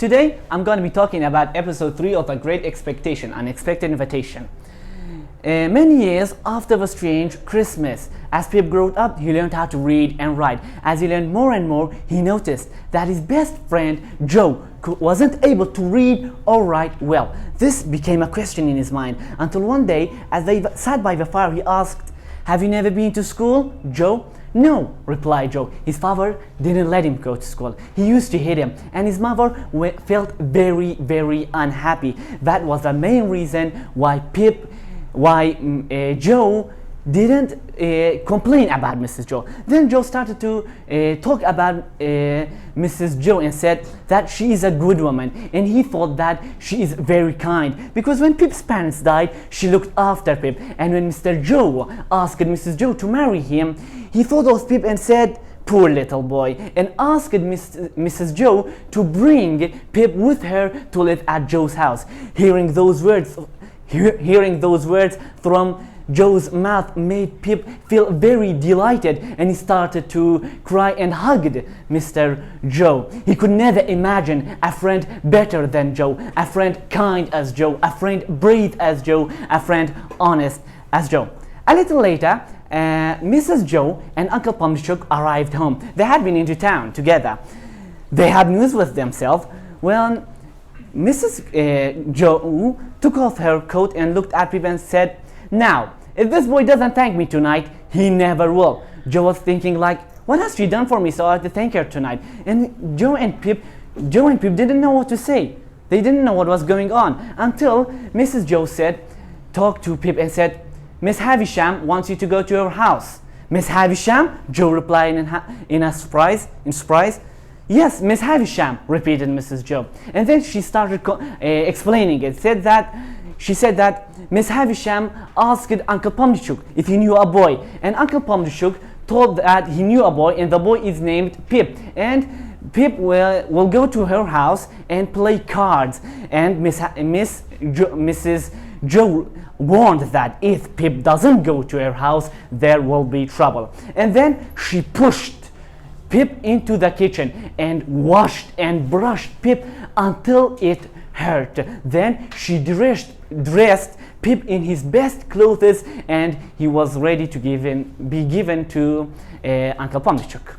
Today I'm going to be talking about episode 3 of A Great Expectation, Unexpected Invitation. Many years after the strange Christmas, as Pip grew up, he learned how to read and write. As he learned more and more, he noticed that his best friend Joe wasn't able to read or write well. This became a question in his mind until one day, as they sat by the fire, he asked, "Have you never been to school, Joe?" "No," replied Joe. His father didn't let him go to school. He used to hate him, and his mother felt very, very unhappy. That was the main reason why Joe didn't complain about Mrs. Joe. Then Joe started to talk about Mrs. Joe and said that she is a good woman, and he thought that she is very kind because when Pip's parents died, she looked after Pip, and when Mr. Joe asked Mrs. Joe to marry him, he thought of Pip and said, "Poor little boy," and asked Mrs. Joe to bring Pip with her to live at Joe's house. Hearing those words from Joe's mouth made Pip feel very delighted, and he started to cry and hugged Mr. Joe. He could never imagine a friend better than Joe, a friend kind as Joe, a friend brave as Joe, a friend honest as Joe. A little later, Mrs. Joe and Uncle Pumpkinchook arrived home. They had been into town together. They had news with themselves. Well, Mrs. Joe took off her coat and looked at Pip and said, "Now, if this boy doesn't thank me tonight, he never will." Joe was thinking like, what has she done for me so I have to thank her tonight? And Joe and Pip didn't know what to say. They didn't know what was going on until Mrs. Joe talked to Pip and said, "Miss Havisham wants you to go to her house." "Miss Havisham?" Joe replied in surprise. "Yes, Miss Havisham," repeated Mrs. Joe. And then she started explaining it. She said that Miss Havisham asked Uncle Pumpkinchook if he knew a boy, and Uncle Pumpkinchook told that he knew a boy, and the boy is named Pip, and Pip will go to her house and play cards. And Mrs. Joe warned that if Pip doesn't go to her house, there will be trouble. And then she pushed Pip into the kitchen and washed and brushed Pip until it hurt. Then she dressed Pip in his best clothes, and he was ready to be given to Uncle Pumpkinchook.